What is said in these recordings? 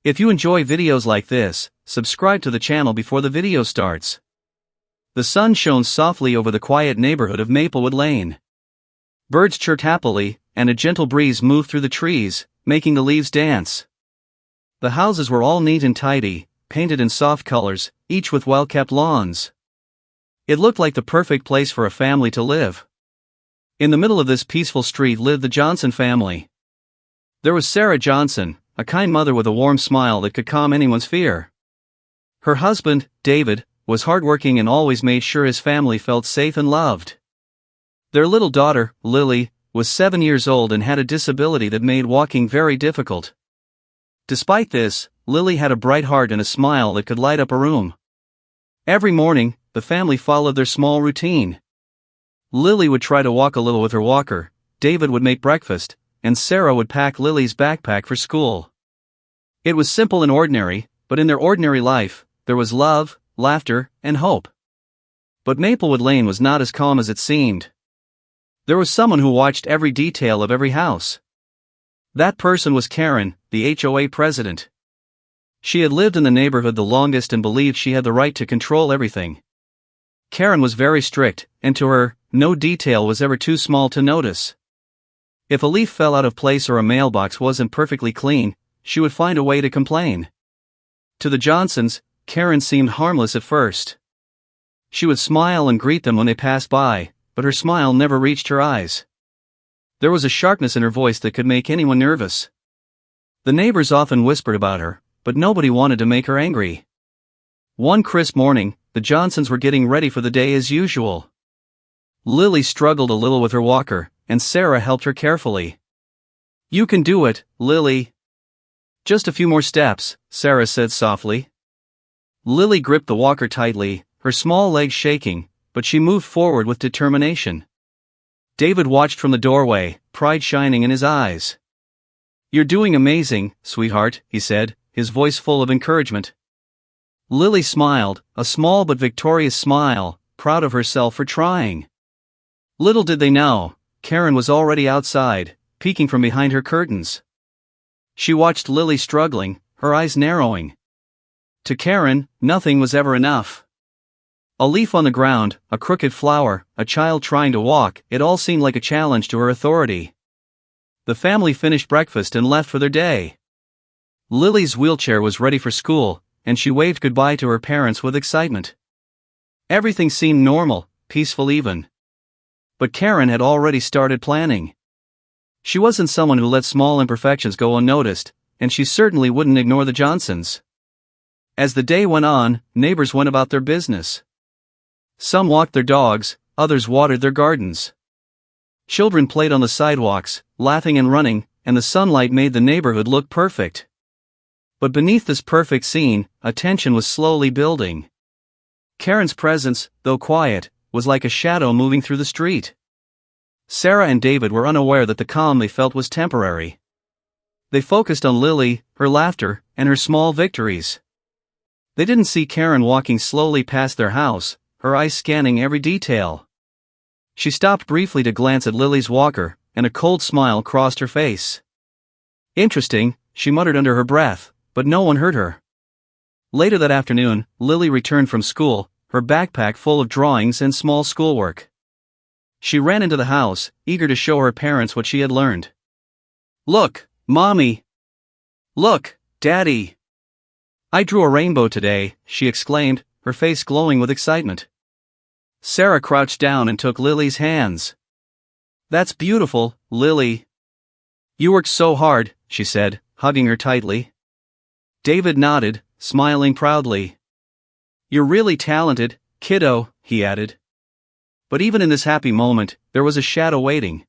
If you enjoy videos like this, subscribe to the channel before the video starts. The sun shone softly over the quiet neighborhood of Maplewood Lane. Birds chirped happily, and a gentle breeze moved through the trees, making the leaves dance. The houses were all neat and tidy, painted in soft colors, each with well-kept lawns. It looked like the perfect place for a family to live. In the middle of this peaceful street lived the Johnson family. There was Sarah Johnson, a kind mother with a warm smile that could calm anyone's fear. Her husband, David, was hardworking and always made sure his family felt safe and loved. Their little daughter, Lily, was 7 years old and had a disability that made walking very difficult. Despite this, Lily had a bright heart and a smile that could light up a room. Every morning, the family followed their small routine. Lily would try to walk a little with her walker, David would make breakfast, and Sarah would pack Lily's backpack for school. It was simple and ordinary, but in their ordinary life, there was love, laughter, and hope. But Maplewood Lane was not as calm as it seemed. There was someone who watched every detail of every house. That person was Karen, the HOA president. She had lived in the neighborhood the longest and believed she had the right to control everything. Karen was very strict, and to her, no detail was ever too small to notice. If a leaf fell out of place or a mailbox wasn't perfectly clean, she would find a way to complain. To the Johnsons, Karen seemed harmless at first. She would smile and greet them when they passed by, but her smile never reached her eyes. There was a sharpness in her voice that could make anyone nervous. The neighbors often whispered about her, but nobody wanted to make her angry. One crisp morning, the Johnsons were getting ready for the day as usual. Lily struggled a little with her walker, and Sarah helped her carefully. "You can do it, Lily." "Just a few more steps," Sarah said softly. Lily gripped the walker tightly, her small legs shaking, but she moved forward with determination. David watched from the doorway, pride shining in his eyes. "You're doing amazing, sweetheart," he said, his voice full of encouragement. Lily smiled, a small but victorious smile, proud of herself for trying. Little did they know, Karen was already outside, peeking from behind her curtains. She watched Lily struggling, her eyes narrowing. To Karen, nothing was ever enough. A leaf on the ground, a crooked flower, a child trying to walk, it all seemed like a challenge to her authority. The family finished breakfast and left for their day. Lily's wheelchair was ready for school, and she waved goodbye to her parents with excitement. Everything seemed normal, peaceful even. But Karen had already started planning. She wasn't someone who let small imperfections go unnoticed, and she certainly wouldn't ignore the Johnsons. As the day went on, neighbors went about their business. Some walked their dogs, others watered their gardens. Children played on the sidewalks, laughing and running, and the sunlight made the neighborhood look perfect. But beneath this perfect scene, a tension was slowly building. Karen's presence, though quiet, was like a shadow moving through the street. Sarah and David were unaware that the calm they felt was temporary. They focused on Lily, her laughter, and her small victories. They didn't see Karen walking slowly past their house, her eyes scanning every detail. She stopped briefly to glance at Lily's walker, and a cold smile crossed her face. "Interesting," she muttered under her breath, but no one heard her. Later that afternoon, Lily returned from school, her backpack full of drawings and small schoolwork. She ran into the house, eager to show her parents what she had learned. "Look, Mommy! Look, Daddy! I drew a rainbow today," she exclaimed, her face glowing with excitement. Sarah crouched down and took Lily's hands. "That's beautiful, Lily. You worked so hard," she said, hugging her tightly. David nodded, smiling proudly. "You're really talented, kiddo," he added. But even in this happy moment, there was a shadow waiting.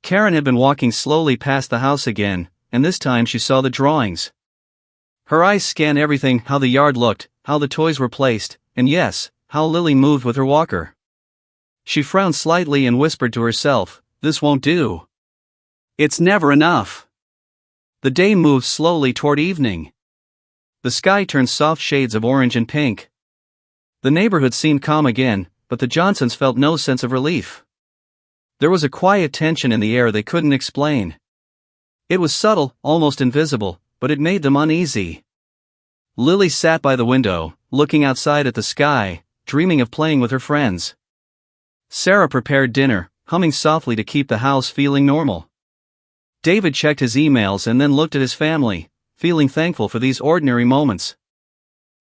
Karen had been walking slowly past the house again, and this time she saw the drawings. Her eyes scanned everything, how the yard looked, how the toys were placed, and yes, how Lily moved with her walker. She frowned slightly and whispered to herself, "This won't do. It's never enough." The day moved slowly toward evening. The sky turned soft shades of orange and pink. The neighborhood seemed calm again, but the Johnsons felt no sense of relief. There was a quiet tension in the air they couldn't explain. It was subtle, almost invisible, but it made them uneasy. Lily sat by the window, looking outside at the sky, dreaming of playing with her friends. Sarah prepared dinner, humming softly to keep the house feeling normal. David checked his emails and then looked at his family, feeling thankful for these ordinary moments.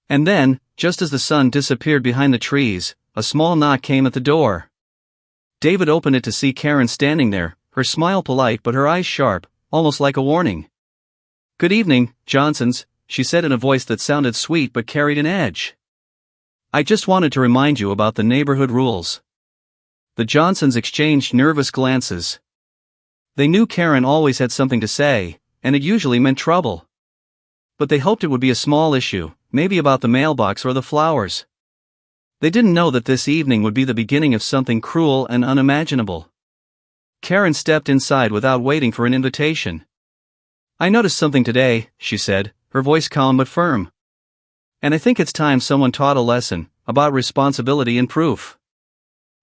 And then, just as the sun disappeared behind the trees, a small knock came at the door. David opened it to see Karen standing there, her smile polite but her eyes sharp, almost like a warning. "Good evening, Johnsons," she said in a voice that sounded sweet but carried an edge. "I just wanted to remind you about the neighborhood rules." The Johnsons exchanged nervous glances. They knew Karen always had something to say, and it usually meant trouble. But they hoped it would be a small issue, maybe about the mailbox or the flowers. They didn't know that this evening would be the beginning of something cruel and unimaginable. Karen stepped inside without waiting for an invitation. "I noticed something today," she said, her voice calm but firm. "And I think it's time someone taught a lesson about responsibility and proof."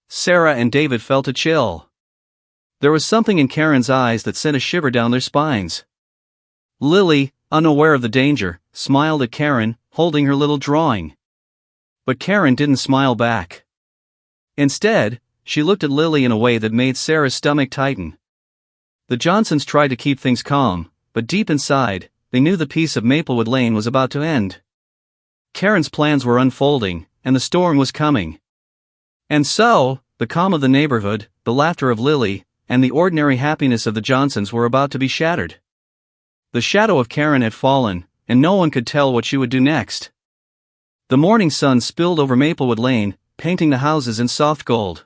Sarah and David felt a chill. There was something in Karen's eyes that sent a shiver down their spines. Lily, unaware of the danger, smiled at Karen, holding her little drawing. But Karen didn't smile back. Instead, she looked at Lily in a way that made Sarah's stomach tighten. The Johnsons tried to keep things calm, but deep inside, they knew the peace of Maplewood Lane was about to end. Karen's plans were unfolding, and the storm was coming. And so, the calm of the neighborhood, the laughter of Lily, and the ordinary happiness of the Johnsons were about to be shattered. The shadow of Karen had fallen, and no one could tell what she would do next. The morning sun spilled over Maplewood Lane, painting the houses in soft gold.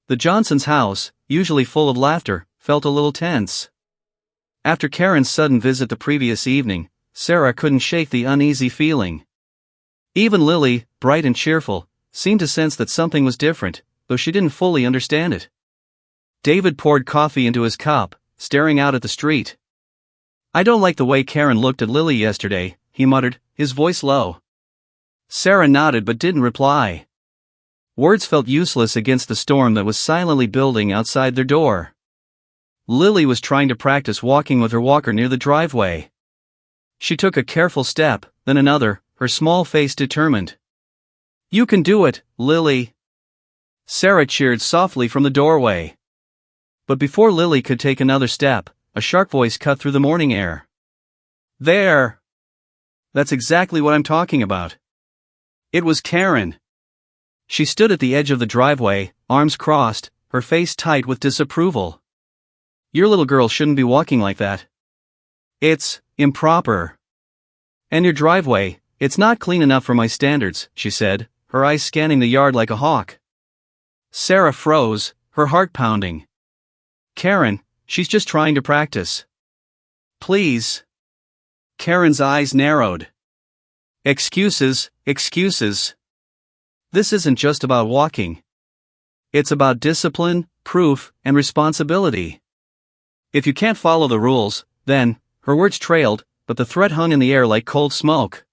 The Johnsons' house, usually full of laughter, felt a little tense. After Karen's sudden visit the previous evening, Sarah couldn't shake the uneasy feeling. Even Lily, bright and cheerful, seemed to sense that something was different, though she didn't fully understand it. David poured coffee into his cup, staring out at the street. "I don't like the way Karen looked at Lily yesterday," he muttered, his voice low. Sarah nodded but didn't reply. Words felt useless against the storm that was silently building outside their door. Lily was trying to practice walking with her walker near the driveway. She took a careful step, then another, her small face determined. "You can do it, Lily." Sarah cheered softly from the doorway. But before Lily could take another step, a sharp voice cut through the morning air. "There! That's exactly what I'm talking about." It was Karen. She stood at the edge of the driveway, arms crossed, her face tight with disapproval. "Your little girl shouldn't be walking like that. It's improper. And your driveway, it's not clean enough for my standards," she said, her eyes scanning the yard like a hawk. Sarah froze, her heart pounding. "Karen, she's just trying to practice. Please." Karen's eyes narrowed. "Excuses, excuses. This isn't just about walking. It's about discipline, proof, and responsibility. If you can't follow the rules, then," her words trailed, but the threat hung in the air like cold smoke.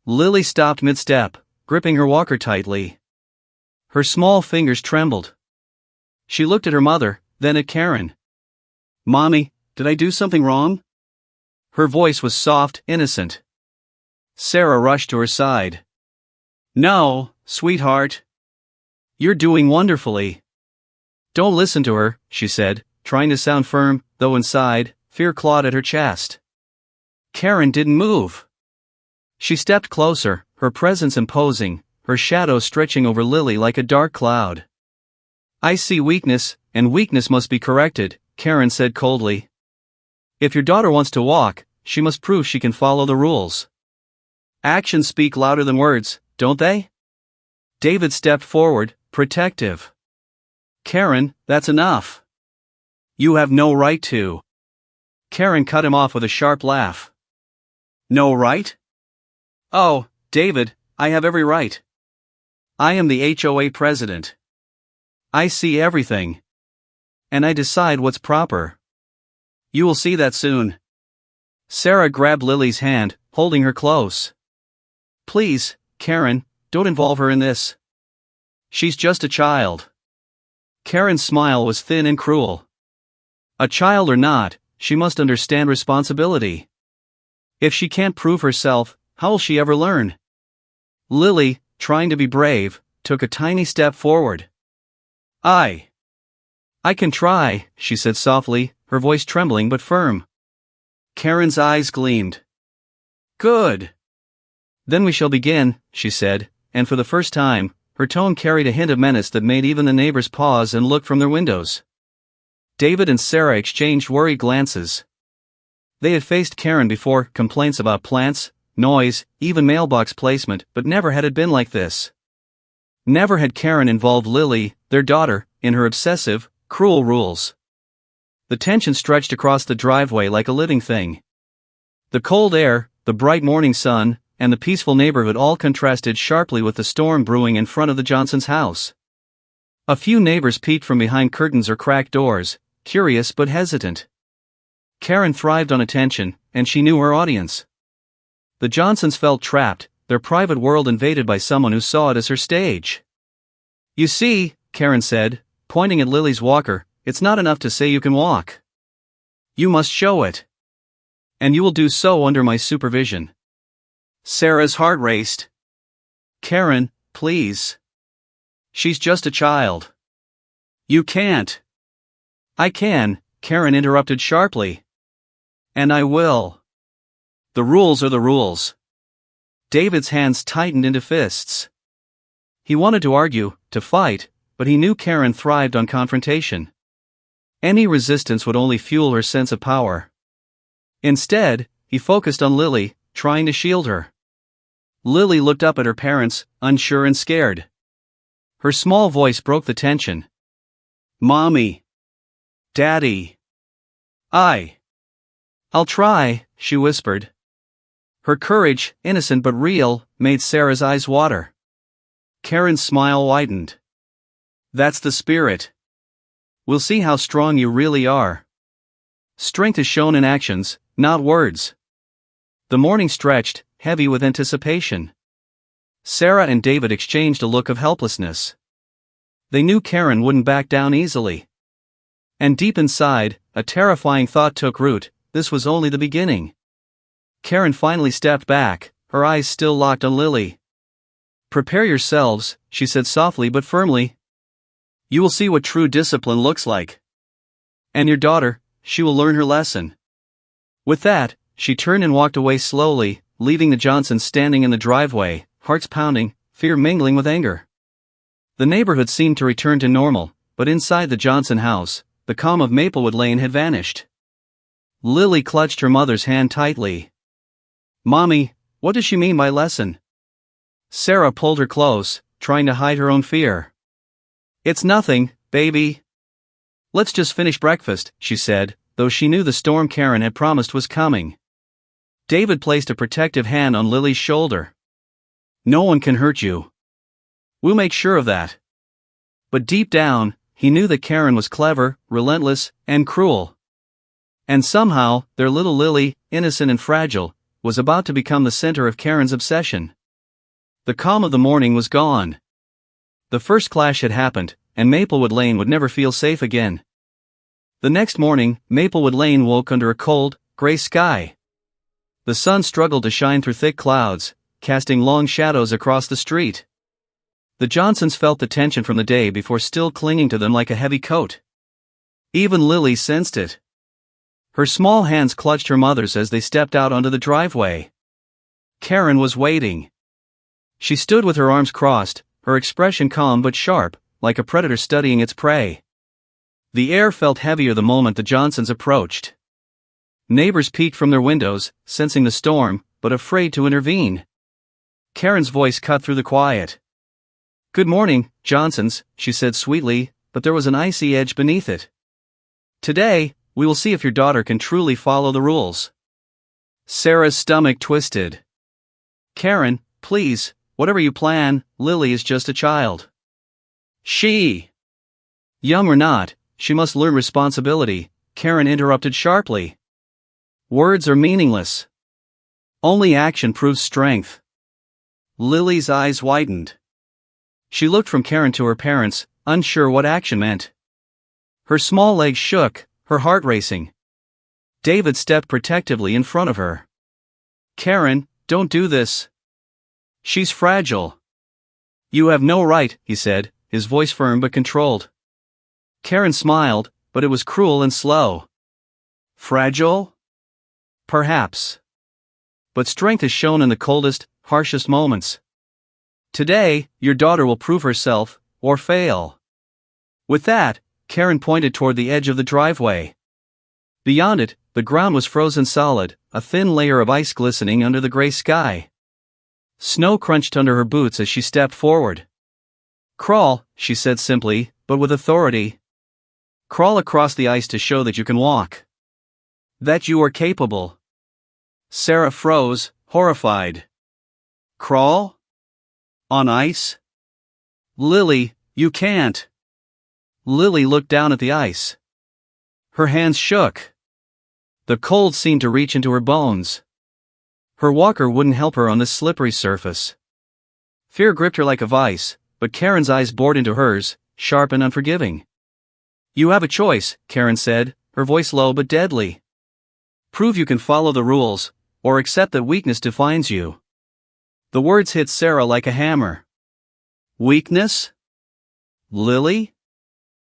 Lily stopped mid-step, gripping her walker tightly. Her small fingers trembled. She looked at her mother, then at Karen. "Mommy, did I do something wrong?" Her voice was soft, innocent. Sarah rushed to her side. "No, sweetheart. You're doing wonderfully." "Don't listen to her," she said, trying to sound firm, though inside, fear clawed at her chest. Karen didn't move. She stepped closer, her presence imposing, her shadow stretching over Lily like a dark cloud. "I see weakness, and weakness must be corrected," Karen said coldly. "If your daughter wants to walk, she must prove she can follow the rules. Actions speak louder than words, don't they?" David stepped forward, protective. "Karen, that's enough. You have no right to." Karen cut him off with a sharp laugh. "No right? Oh, David, I have every right. I am the HOA president. I see everything. And I decide what's proper. You will see that soon." Sarah grabbed Lily's hand, holding her close. "Please, Karen, don't involve her in this. She's just a child." Karen's smile was thin and cruel. A child or not, she must understand responsibility. If she can't prove herself, how will she ever learn? Lily, trying to be brave, took a tiny step forward. I can try, she said softly, her voice trembling but firm. Karen's eyes gleamed. Good. Then we shall begin, she said, and for the first time, her tone carried a hint of menace that made even the neighbors pause and look from their windows. David and Sarah exchanged worried glances. They had faced Karen before, complaints about plants, noise, even mailbox placement, but never had it been like this. Never had Karen involved Lily, their daughter, in her obsessive, cruel rules. The tension stretched across the driveway like a living thing. The cold air, the bright morning sun, and the peaceful neighborhood all contrasted sharply with the storm brewing in front of the Johnsons' house. A few neighbors peeked from behind curtains or cracked doors, curious but hesitant. Karen thrived on attention, and she knew her audience. The Johnsons felt trapped, their private world invaded by someone who saw it as her stage. You see, Karen said, pointing at Lily's walker, it's not enough to say you can walk. You must show it. And you will do so under my supervision. Sarah's heart raced. Karen, please. She's just a child. You can't. I can, Karen interrupted sharply. And I will. The rules are the rules. David's hands tightened into fists. He wanted to argue, to fight, but he knew Karen thrived on confrontation. Any resistance would only fuel her sense of power. Instead, he focused on Lily, trying to shield her. Lily looked up at her parents, unsure and scared. Her small voice broke the tension. Mommy. Daddy. I'll try, she whispered. Her courage, innocent but real, made Sarah's eyes water. Karen's smile widened. That's the spirit. We'll see how strong you really are. Strength is shown in actions, not words. The morning stretched, heavy with anticipation. Sarah and David exchanged a look of helplessness. They knew Karen wouldn't back down easily. And deep inside, a terrifying thought took root: this was only the beginning. Karen finally stepped back, her eyes still locked on Lily. Prepare yourselves, she said softly but firmly. You will see what true discipline looks like. And your daughter, she will learn her lesson. With that, she turned and walked away slowly, leaving the Johnsons standing in the driveway, hearts pounding, fear mingling with anger. The neighborhood seemed to return to normal, but inside the Johnson house, the calm of Maplewood Lane had vanished. Lily clutched her mother's hand tightly. Mommy, what does she mean by lesson? Sarah pulled her close, trying to hide her own fear. It's nothing, baby. Let's just finish breakfast, she said, though she knew the storm Karen had promised was coming. David placed a protective hand on Lily's shoulder. No one can hurt you. We'll make sure of that. But deep down, he knew that Karen was clever, relentless, and cruel. And somehow, their little Lily, innocent and fragile, was about to become the center of Karen's obsession. The calm of the morning was gone. The first clash had happened, and Maplewood Lane would never feel safe again. The next morning, Maplewood Lane woke under a cold, gray sky. The sun struggled to shine through thick clouds, casting long shadows across the street. The Johnsons felt the tension from the day before still clinging to them like a heavy coat. Even Lily sensed it. Her small hands clutched her mother's as they stepped out onto the driveway. Karen was waiting. She stood with her arms crossed, her expression calm but sharp, like a predator studying its prey. The air felt heavier the moment the Johnsons approached. Neighbors peeked from their windows, sensing the storm, but afraid to intervene. Karen's voice cut through the quiet. Good morning, Johnsons, she said sweetly, but there was an icy edge beneath it. Today, we will see if your daughter can truly follow the rules. Sarah's stomach twisted. Karen, please, whatever you plan, Lily is just a child. Young or not, she must learn responsibility, Karen interrupted sharply. Words are meaningless. Only action proves strength. Lily's eyes widened. She looked from Karen to her parents, unsure what action meant. Her small legs shook, her heart racing. David stepped protectively in front of her. Karen, don't do this. She's fragile. You have no right, he said, his voice firm but controlled. Karen smiled, but it was cruel and slow. Fragile? Perhaps. But strength is shown in the coldest, harshest moments. Today, your daughter will prove herself, or fail. With that, Karen pointed toward the edge of the driveway. Beyond it, the ground was frozen solid, a thin layer of ice glistening under the gray sky. Snow crunched under her boots as she stepped forward. Crawl, she said simply, but with authority. Crawl across the ice to show that you can walk. That you are capable. Sarah froze, horrified. Crawl? On ice? Lily, you can't. Lily looked down at the ice. Her hands shook. The cold seemed to reach into her bones. Her walker wouldn't help her on this slippery surface. Fear gripped her like a vice, but Karen's eyes bored into hers, sharp and unforgiving. You have a choice, Karen said, her voice low but deadly. Prove you can follow the rules, or accept that weakness defines you. The words hit Sarah like a hammer. Weakness? Lily?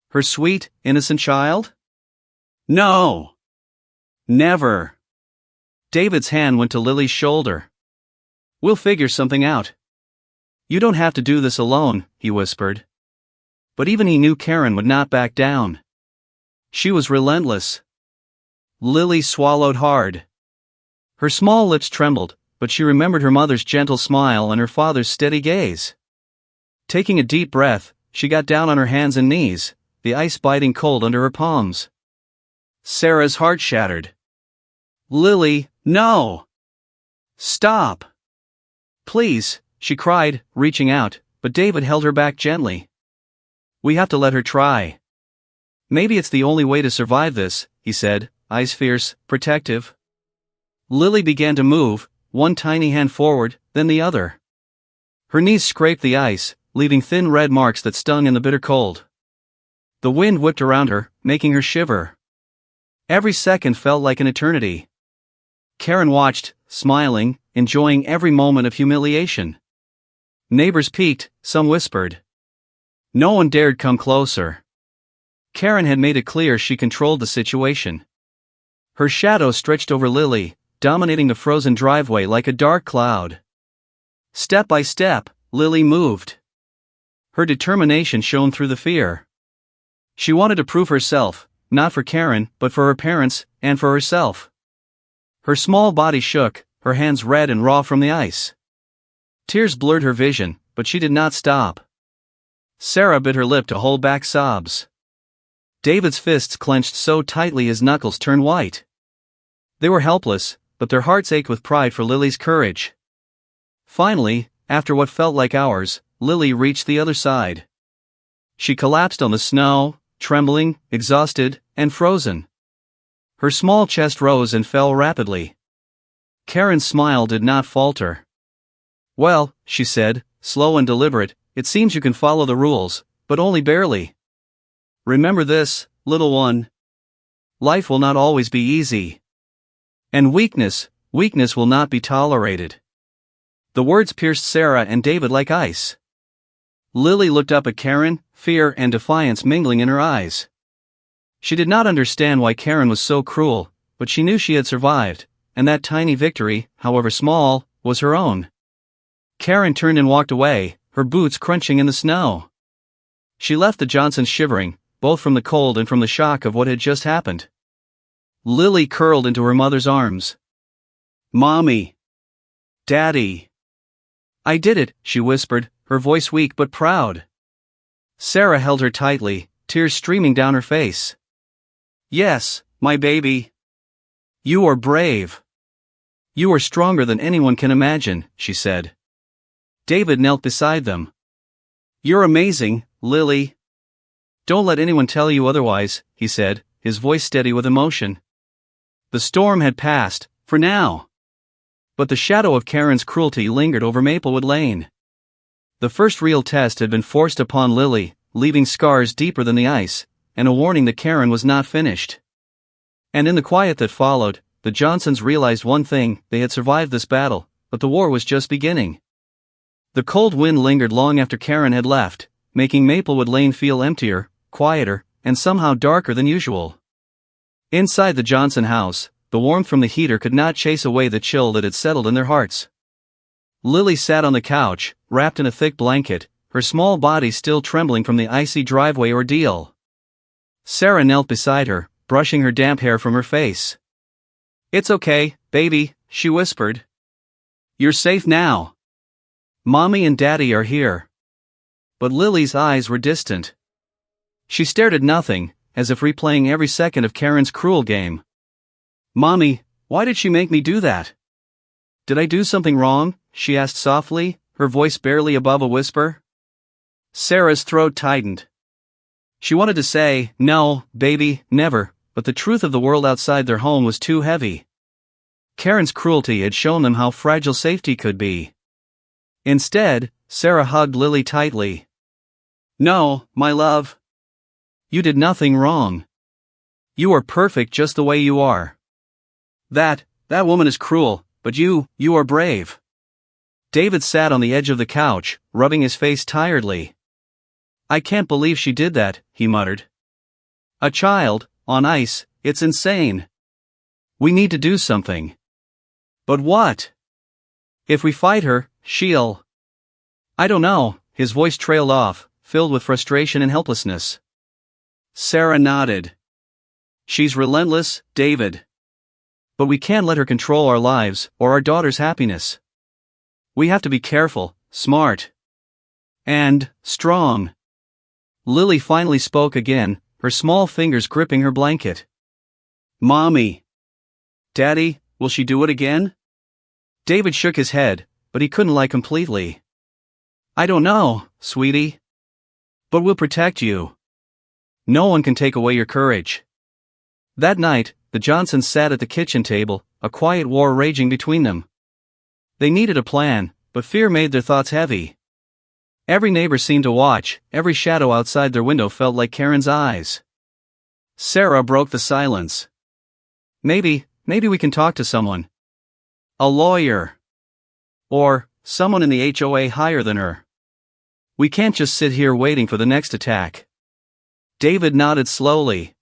Her sweet, innocent child? No. Never. David's hand went to Lily's shoulder. We'll figure something out. You don't have to do this alone, he whispered. But even he knew Karen would not back down. She was relentless. Lily swallowed hard. Her small lips trembled, but she remembered her mother's gentle smile and her father's steady gaze. Taking a deep breath, she got down on her hands and knees, the ice biting cold under her palms. Sarah's heart shattered. Lily, no! Stop! Please, she cried, reaching out, but David held her back gently. We have to let her try. Maybe it's the only way to survive this, he said, eyes fierce, protective. Lily began to move, one tiny hand forward, then the other. Her knees scraped the ice, leaving thin red marks that stung in the bitter cold. The wind whipped around her, making her shiver. Every second felt like an eternity. Karen watched, smiling, enjoying every moment of humiliation. Neighbors peeked, some whispered. No one dared come closer. Karen had made it clear she controlled the situation. Her shadow stretched over Lily, dominating the frozen driveway like a dark cloud. Step by step, Lily moved. Her determination shone through the fear. She wanted to prove herself, not for Karen, but for her parents, and for herself. Her small body shook, her hands red and raw from the ice. Tears blurred her vision, but she did not stop. Sarah bit her lip to hold back sobs. David's fists clenched so tightly his knuckles turned white. They were helpless, but their hearts ached with pride for Lily's courage. Finally, after what felt like hours, Lily reached the other side. She collapsed on the snow, trembling, exhausted, and frozen. Her small chest rose and fell rapidly. Karen's smile did not falter. Well, she said, slow and deliberate, it seems you can follow the rules, but only barely. Remember this, little one. Life will not always be easy. And weakness will not be tolerated. The words pierced Sarah and David like ice. Lily looked up at Karen, fear and defiance mingling in her eyes. She did not understand why Karen was so cruel, but she knew she had survived, and that tiny victory, however small, was her own. Karen turned and walked away, her boots crunching in the snow. She left the Johnsons shivering, both from the cold and from the shock of what had just happened. Lily curled into her mother's arms. Mommy. Daddy. I did it, she whispered, her voice weak but proud. Sarah held her tightly, tears streaming down her face. Yes, my baby. You are brave. You are stronger than anyone can imagine, she said. David knelt beside them. You're amazing, Lily. Don't let anyone tell you otherwise, he said, his voice steady with emotion. The storm had passed, for now. But the shadow of Karen's cruelty lingered over Maplewood Lane. The first real test had been forced upon Lily, leaving scars deeper than the ice, and a warning that Karen was not finished. And in the quiet that followed, the Johnsons realized one thing: they had survived this battle, but the war was just beginning. The cold wind lingered long after Karen had left, making Maplewood Lane feel emptier, quieter, and somehow darker than usual. Inside the Johnson house, the warmth from the heater could not chase away the chill that had settled in their hearts. Lily sat on the couch, wrapped in a thick blanket, her small body still trembling from the icy driveway ordeal. Sarah knelt beside her, brushing her damp hair from her face. "It's okay, baby," she whispered. "You're safe now. Mommy and Daddy are here." But Lily's eyes were distant. She stared at nothing, as if replaying every second of Karen's cruel game. "Mommy, why did she make me do that? Did I do something wrong?" she asked softly, her voice barely above a whisper. Sarah's throat tightened. She wanted to say, "No, baby, never," but the truth of the world outside their home was too heavy. Karen's cruelty had shown them how fragile safety could be. Instead, Sarah hugged Lily tightly. "No, my love. You did nothing wrong. You are perfect just the way you are. That woman is cruel, but you are brave." David sat on the edge of the couch, rubbing his face tiredly. "I can't believe she did that," he muttered. "A child, on ice, it's insane. We need to do something." "But what? If we fight her, she'll..." "I don't know," his voice trailed off, filled with frustration and helplessness. Sarah nodded. "She's relentless, David. But we can't let her control our lives, or our daughter's happiness. We have to be careful, smart, and strong." Lily finally spoke again, her small fingers gripping her blanket. "Mommy. Daddy, will she do it again?" David shook his head, but he couldn't lie completely. "I don't know, sweetie. But we'll protect you. No one can take away your courage." That night, the Johnsons sat at the kitchen table, a quiet war raging between them. They needed a plan, but fear made their thoughts heavy. Every neighbor seemed to watch, every shadow outside their window felt like Karen's eyes. Sarah broke the silence. Maybe we can talk to someone. A lawyer. Or someone in the HOA higher than her. We can't just sit here waiting for the next attack." David nodded slowly.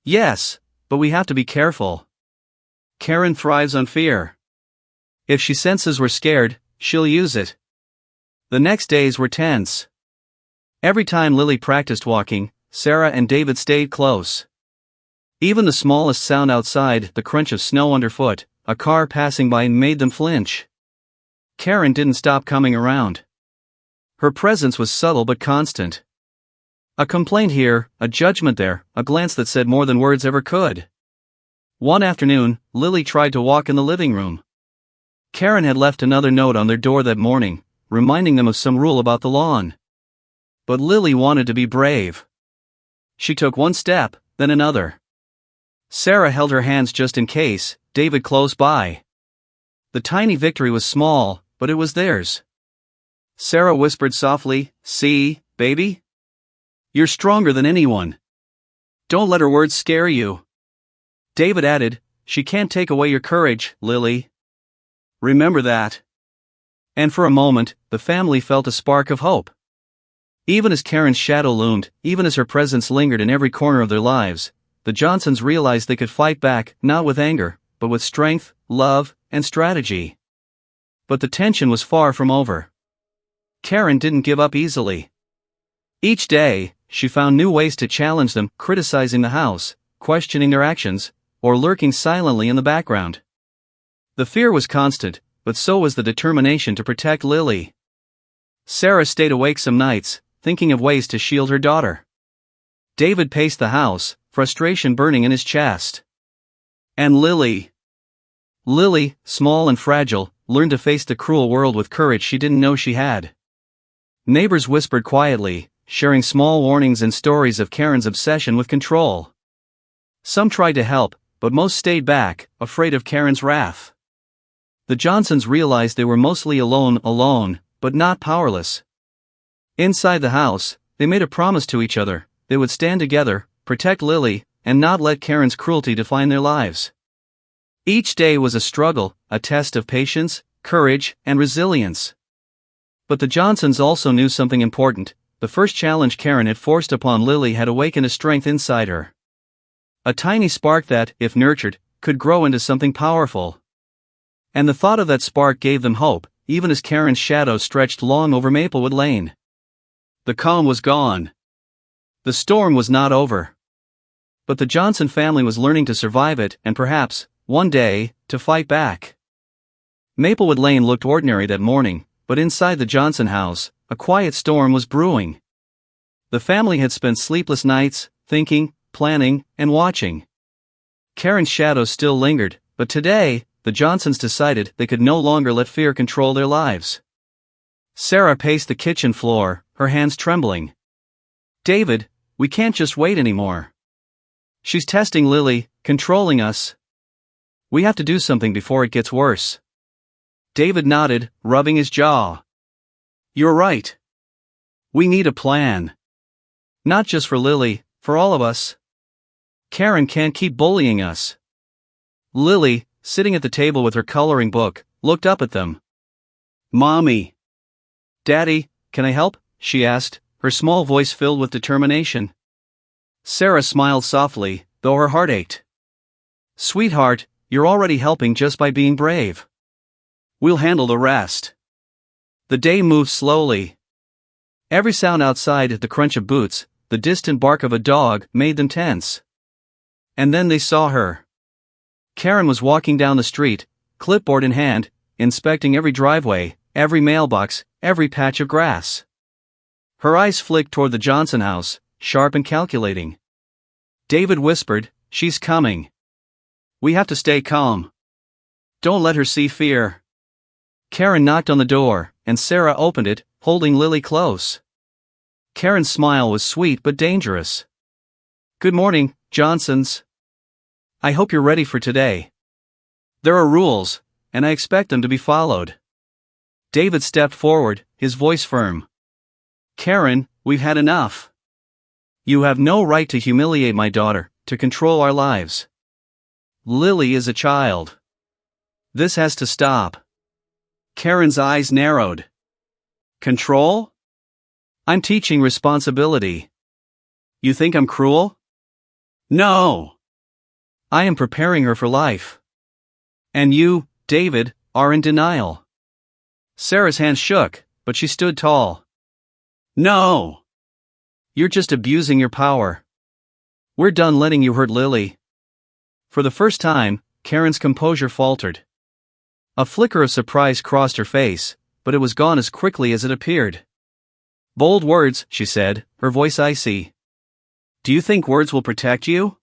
"Yes, but we have to be careful. Karen thrives on fear. If she senses we're scared, she'll use it." The next days were tense. Every time Lily practiced walking, Sarah and David stayed close. Even the smallest sound outside, the crunch of snow underfoot, a car passing by, made them flinch. Karen didn't stop coming around. Her presence was subtle but constant. A complaint here, a judgment there, a glance that said more than words ever could. One afternoon, Lily tried to walk in the living room. Karen had left another note on their door that morning, reminding them of some rule about the lawn. But Lily wanted to be brave. She took one step, then another. Sarah held her hands just in case, David close by. The tiny victory was small, but it was theirs. Sarah whispered softly, "See, baby? You're stronger than anyone. Don't let her words scare you." David added, "She can't take away your courage, Lily. Remember that." And for a moment, the family felt a spark of hope. Even as Karen's shadow loomed, even as her presence lingered in every corner of their lives, the Johnsons realized they could fight back, not with anger, but with strength, love, and strategy. But the tension was far from over. Karen didn't give up easily. Each day, she found new ways to challenge them, criticizing the house, questioning their actions, or lurking silently in the background. The fear was constant, but so was the determination to protect Lily. Sarah stayed awake some nights, thinking of ways to shield her daughter. David paced the house, frustration burning in his chest. And Lily, small and fragile, learned to face the cruel world with courage she didn't know she had. Neighbors whispered quietly, sharing small warnings and stories of Karen's obsession with control. Some tried to help, but most stayed back, afraid of Karen's wrath. The Johnsons realized they were mostly alone, but not powerless. Inside the house, they made a promise to each other: they would stand together, protect Lily, and not let Karen's cruelty define their lives. Each day was a struggle, a test of patience, courage, and resilience. But the Johnsons also knew something important. The first challenge Karen had forced upon Lily had awakened a strength inside her. A tiny spark that, if nurtured, could grow into something powerful. And the thought of that spark gave them hope, even as Karen's shadow stretched long over Maplewood Lane. The calm was gone. The storm was not over. But the Johnson family was learning to survive it and perhaps, one day, to fight back. Maplewood Lane looked ordinary that morning, but inside the Johnson house, a quiet storm was brewing. The family had spent sleepless nights, thinking, planning, and watching. Karen's shadow still lingered, but today, the Johnsons decided they could no longer let fear control their lives. Sarah paced the kitchen floor, her hands trembling. "David, we can't just wait anymore. She's testing Lily, controlling us. We have to do something before it gets worse." David nodded, rubbing his jaw. "You're right. We need a plan. Not just for Lily, for all of us. Karen can't keep bullying us." Lily, sitting at the table with her coloring book, looked up at them. "Mommy. Daddy, can I help?" she asked, her small voice filled with determination. Sarah smiled softly, though her heart ached. "Sweetheart, you're already helping just by being brave. We'll handle the rest." The day moved slowly. Every sound outside, the crunch of boots, the distant bark of a dog, made them tense. And then they saw her. Karen was walking down the street, clipboard in hand, inspecting every driveway, every mailbox, every patch of grass. Her eyes flicked toward the Johnson house, sharp and calculating. David whispered, "She's coming. We have to stay calm. Don't let her see fear." Karen knocked on the door, and Sarah opened it, holding Lily close. Karen's smile was sweet but dangerous. "Good morning, Johnsons. I hope you're ready for today. There are rules, and I expect them to be followed." David stepped forward, his voice firm. "Karen, we've had enough. You have no right to humiliate my daughter, to control our lives. Lily is a child. This has to stop." Karen's eyes narrowed. "Control? I'm teaching responsibility. You think I'm cruel? No. I am preparing her for life. And you, David, are in denial." Sarah's hand shook, but she stood tall. "No. You're just abusing your power. We're done letting you hurt Lily." For the first time, Karen's composure faltered. A flicker of surprise crossed her face, but it was gone as quickly as it appeared. "Bold words," she said, her voice icy. "Do you think words will protect you?"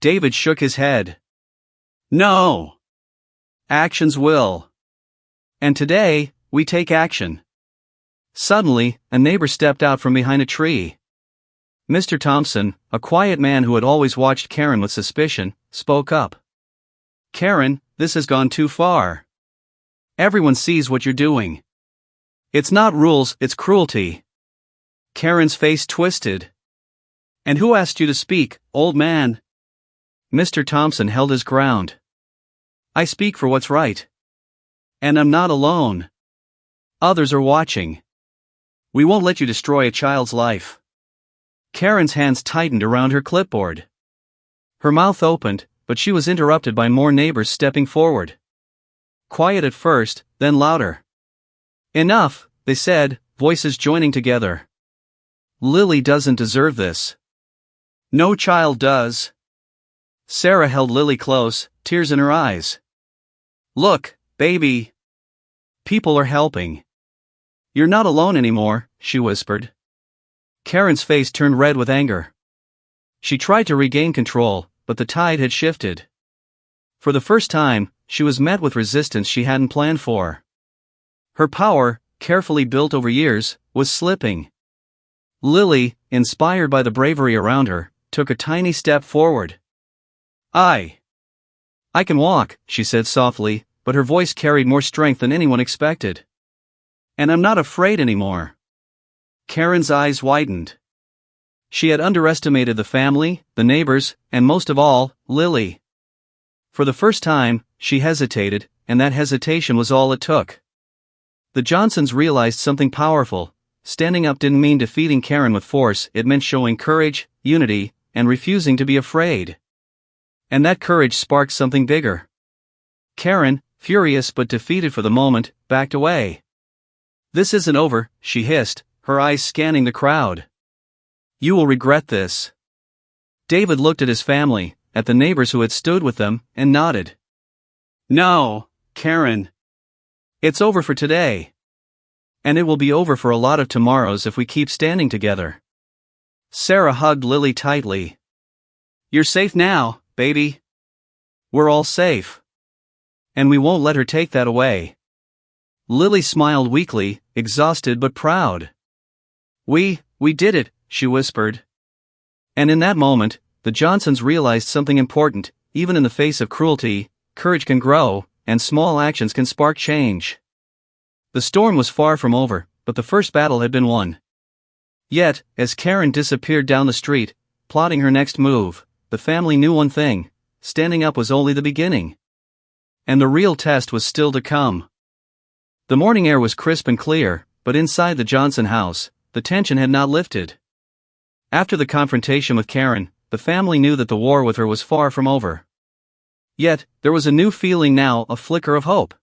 David shook his head. "No. Actions will. And today, we take action." Suddenly, a neighbor stepped out from behind a tree. Mr. Thompson, a quiet man who had always watched Karen with suspicion, spoke up. "Karen, this has gone too far. Everyone sees what you're doing. It's not rules, it's cruelty." Karen's face twisted. "And who asked you to speak, old man?" Mr. Thompson held his ground. "I speak for what's right. And I'm not alone. Others are watching. We won't let you destroy a child's life." Karen's hands tightened around her clipboard. Her mouth opened, but she was interrupted by more neighbors stepping forward. Quiet at first, then louder. "Enough," they said, voices joining together. "Lily doesn't deserve this. No child does." Sarah held Lily close, tears in her eyes. "Look, baby. People are helping. You're not alone anymore," she whispered. Karen's face turned red with anger. She tried to regain control, but the tide had shifted. For the first time, she was met with resistance she hadn't planned for. Her power, carefully built over years, was slipping. Lily, inspired by the bravery around her, took a tiny step forward. I can walk," she said softly, but her voice carried more strength than anyone expected. "And I'm not afraid anymore." Karen's eyes widened. She had underestimated the family, the neighbors, and most of all, Lily. For the first time, she hesitated, and that hesitation was all it took. The Johnsons realized something powerful. Standing up didn't mean defeating Karen with force, it meant showing courage, unity, and refusing to be afraid. And that courage sparked something bigger. Karen, furious but defeated for the moment, backed away. "This isn't over," she hissed, her eyes scanning the crowd. "You will regret this." David looked at his family, at the neighbors who had stood with them, and nodded. "No, Karen. It's over for today. And it will be over for a lot of tomorrows if we keep standing together." Sarah hugged Lily tightly. "You're safe now, baby. We're all safe. And we won't let her take that away." Lily smiled weakly, exhausted but proud. We did it," she whispered. And in that moment, the Johnsons realized something important. Even in the face of cruelty, courage can grow, and small actions can spark change. The storm was far from over, but the first battle had been won. Yet, as Karen disappeared down the street, plotting her next move, the family knew one thing: standing up was only the beginning. And the real test was still to come. The morning air was crisp and clear, but inside the Johnson house, the tension had not lifted. After the confrontation with Karen, the family knew that the war with her was far from over. Yet, there was a new feeling now, a flicker of hope.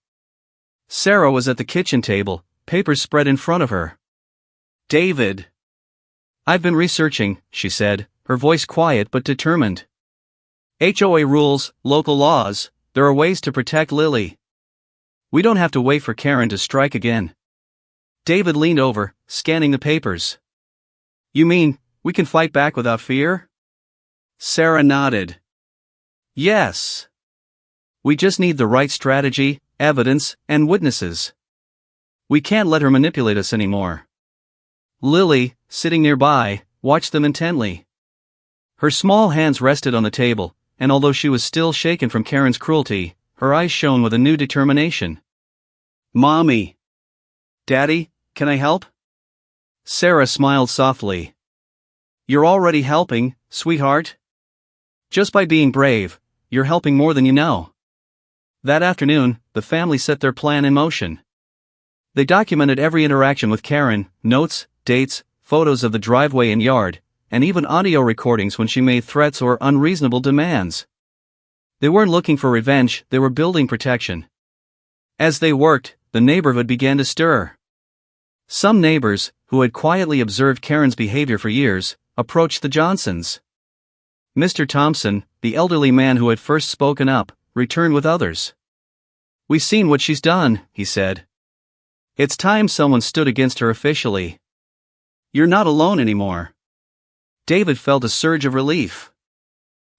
Sarah was at the kitchen table, papers spread in front of her. "David." "I've been researching," she said, her voice quiet but determined. "HOA rules, local laws, there are ways to protect Lily. We don't have to wait for Karen to strike again." David leaned over, scanning the papers. "You mean, we can fight back without fear?" Sarah nodded. "Yes. We just need the right strategy, evidence, and witnesses. We can't let her manipulate us anymore." Lily, sitting nearby, watched them intently. Her small hands rested on the table, and although she was still shaken from Karen's cruelty, her eyes shone with a new determination. "Mommy. Daddy, can I help?" Sarah smiled softly. "You're already helping, sweetheart. Just by being brave, you're helping more than you know." That afternoon, the family set their plan in motion. They documented every interaction with Karen, notes, dates, photos of the driveway and yard, and even audio recordings when she made threats or unreasonable demands. They weren't looking for revenge, they were building protection. As they worked, the neighborhood began to stir. Some neighbors, who had quietly observed Karen's behavior for years, approached the Johnsons. Mr. Thompson, the elderly man who had first spoken up, returned with others. "We've seen what she's done," he said. "It's time someone stood against her officially. You're not alone anymore." David felt a surge of relief.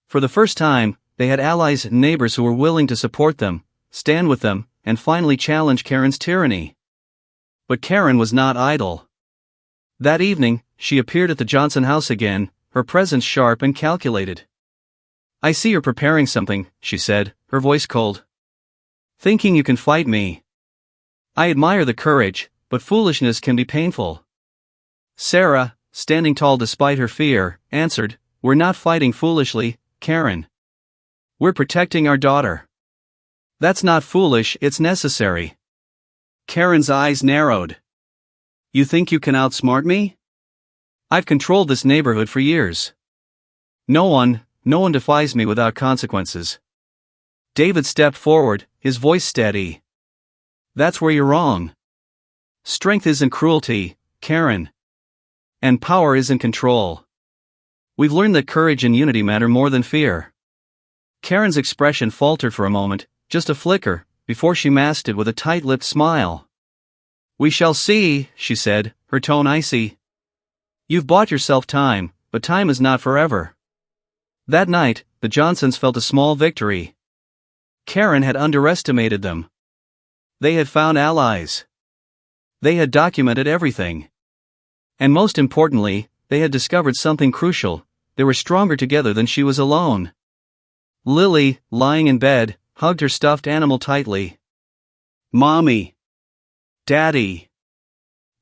For the first time, they had allies and neighbors who were willing to support them, stand with them, and finally challenge Karen's tyranny. But Karen was not idle. That evening, she appeared at the Johnson house again, her presence sharp and calculated. "I see you're preparing something," she said, her voice cold. "Thinking you can fight me. I admire the courage, but foolishness can be painful." Sarah, standing tall despite her fear, answered, "We're not fighting foolishly, Karen. We're protecting our daughter." "That's not foolish, it's necessary." Karen's eyes narrowed. "You think you can outsmart me? I've controlled this neighborhood for years. No one defies me without consequences." David stepped forward, his voice steady. "That's where you're wrong. Strength isn't cruelty, Karen. And power isn't control. We've learned that courage and unity matter more than fear." Karen's expression faltered for a moment, just a flicker, before she masked it with a tight-lipped smile. "We shall see," she said, her tone icy. "You've bought yourself time, but time is not forever." That night, the Johnsons felt a small victory. Karen had underestimated them. They had found allies. They had documented everything. And most importantly, they had discovered something crucial: they were stronger together than she was alone. Lily, lying in bed, hugged her stuffed animal tightly. "Mommy. Daddy.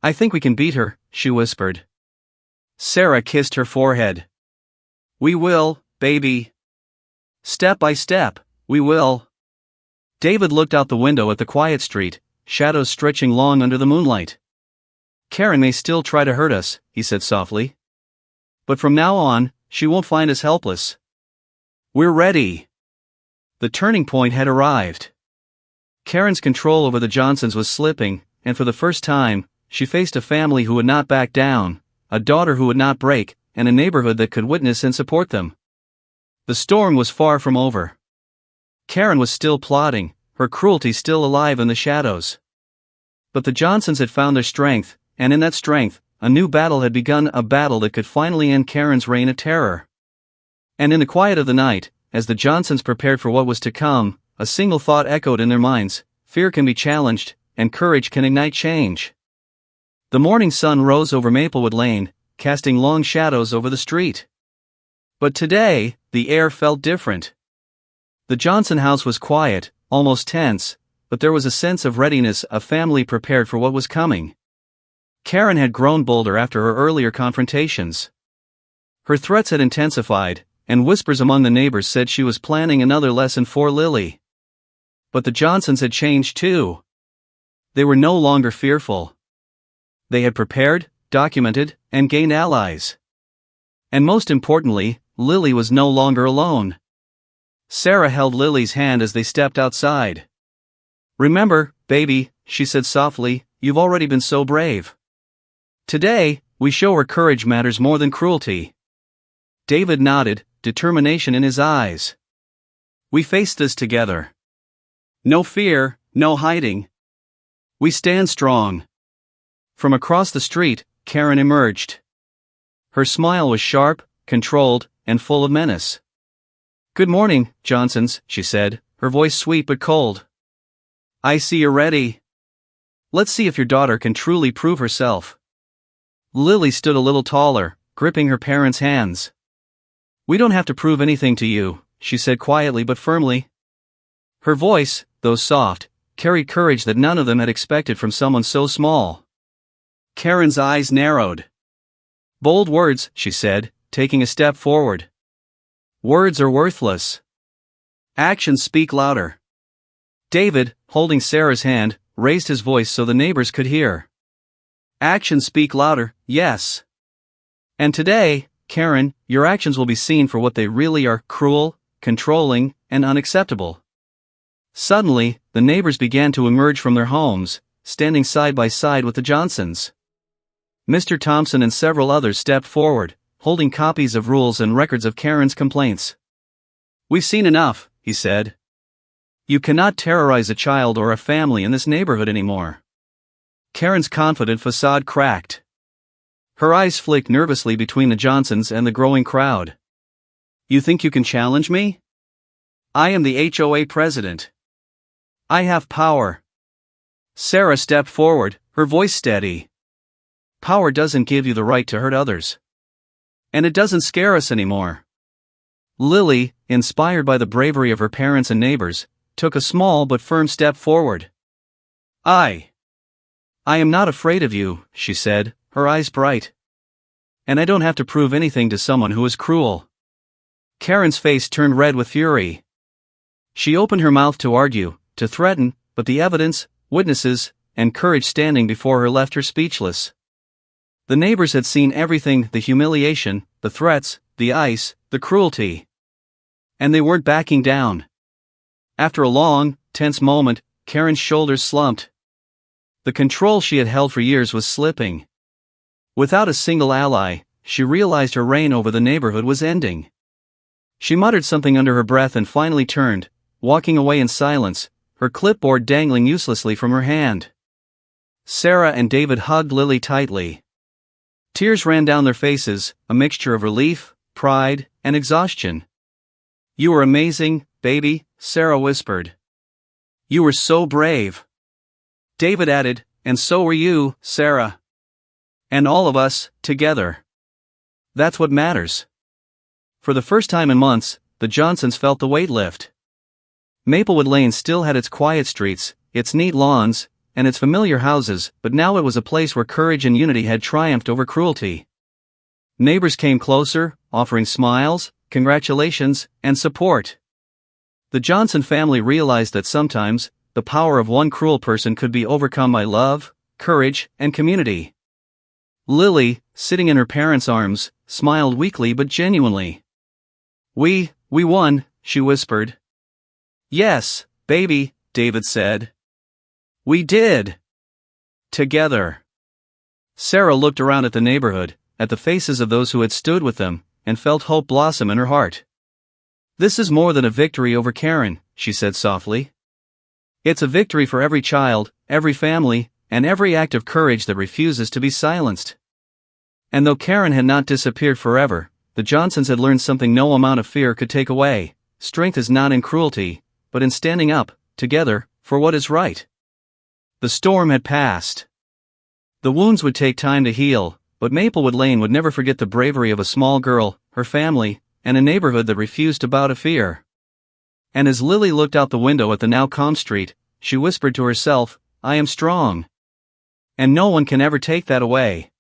I think we can beat her," she whispered. Sarah kissed her forehead. "We will, baby. Step by step, we will. David looked out the window at the quiet street, shadows stretching long under the moonlight. Karen may still try to hurt us, he said softly. But from now on, she won't find us helpless. We're ready. The turning point had arrived. Karen's control over the Johnsons was slipping, and for the first time, she faced a family who would not back down, a daughter who would not break, and a neighborhood that could witness and support them. The storm was far from over. Karen was still plotting, her cruelty still alive in the shadows. But the Johnsons had found their strength, and in that strength, a new battle had begun, a battle that could finally end Karen's reign of terror. And in the quiet of the night, as the Johnsons prepared for what was to come, a single thought echoed in their minds: fear can be challenged, and courage can ignite change. The morning sun rose over Maplewood Lane, casting long shadows over the street. But today, the air felt different. The Johnson house was quiet, almost tense, but there was a sense of readiness, a family prepared for what was coming. Karen had grown bolder after her earlier confrontations. Her threats had intensified, and whispers among the neighbors said she was planning another lesson for Lily. But the Johnsons had changed too. They were no longer fearful. They had prepared, documented, and gained allies. And most importantly, Lily was no longer alone. Sarah held Lily's hand as they stepped outside. "Remember, baby," she said softly, "you've already been so brave. Today, we show her courage matters more than cruelty." David nodded, determination in his eyes. "We face this together. No fear, no hiding. We stand strong." From across the street, Karen emerged. Her smile was sharp, controlled, and full of menace. "Good morning, Johnsons," she said, her voice sweet but cold. "I see you're ready. Let's see if your daughter can truly prove herself." Lily stood a little taller, gripping her parents' hands. "We don't have to prove anything to you," she said quietly but firmly. Her voice, though soft, carried courage that none of them had expected from someone so small. Karen's eyes narrowed. "Bold words," she said, taking a step forward. "Words are worthless. Actions speak louder." David, holding Sarah's hand, raised his voice so the neighbors could hear. "Actions speak louder, yes. And today, Karen, your actions will be seen for what they really are: cruel, controlling, and unacceptable." Suddenly, the neighbors began to emerge from their homes, standing side by side with the Johnsons. Mr. Thompson and several others stepped forward, holding copies of rules and records of Karen's complaints. "We've seen enough," he said. "You cannot terrorize a child or a family in this neighborhood anymore." Karen's confident facade cracked. Her eyes flicked nervously between the Johnsons and the growing crowd. "You think you can challenge me? I am the HOA president. I have power." Sarah stepped forward, her voice steady. "Power doesn't give you the right to hurt others. And it doesn't scare us anymore." Lily, inspired by the bravery of her parents and neighbors, took a small but firm step forward. I am not afraid of you," she said, her eyes bright. "And I don't have to prove anything to someone who is cruel." Karen's face turned red with fury. She opened her mouth to argue, to threaten, but the evidence, witnesses, and courage standing before her left her speechless. The neighbors had seen everything: the humiliation, the threats, the ice, the cruelty. And they weren't backing down. After a long, tense moment, Karen's shoulders slumped. The control she had held for years was slipping. Without a single ally, she realized her reign over the neighborhood was ending. She muttered something under her breath and finally turned, walking away in silence, her clipboard dangling uselessly from her hand. Sarah and David hugged Lily tightly. Tears ran down their faces, a mixture of relief, pride, and exhaustion. "You were amazing, baby," Sarah whispered. "You were so brave." David added, "And so were you, Sarah. And all of us, together. That's what matters." For the first time in months, the Johnsons felt the weight lift. Maplewood Lane still had its quiet streets, its neat lawns, and its familiar houses, but now it was a place where courage and unity had triumphed over cruelty. Neighbors came closer, offering smiles, congratulations, and support. The Johnson family realized that sometimes, the power of one cruel person could be overcome by love, courage, and community. Lily, sitting in her parents' arms, smiled weakly but genuinely. We won," she whispered. "Yes, baby," David said. "We did. Together." Sarah looked around at the neighborhood, at the faces of those who had stood with them, and felt hope blossom in her heart. "This is more than a victory over Karen," she said softly. "It's a victory for every child, every family, and every act of courage that refuses to be silenced." And though Karen had not disappeared forever, the Johnsons had learned something no amount of fear could take away. Strength is not in cruelty, but in standing up, together, for what is right. The storm had passed. The wounds would take time to heal, but Maplewood Lane would never forget the bravery of a small girl, her family, and a neighborhood that refused to bow to fear. And as Lily looked out the window at the now calm street, she whispered to herself, "I am strong. And no one can ever take that away."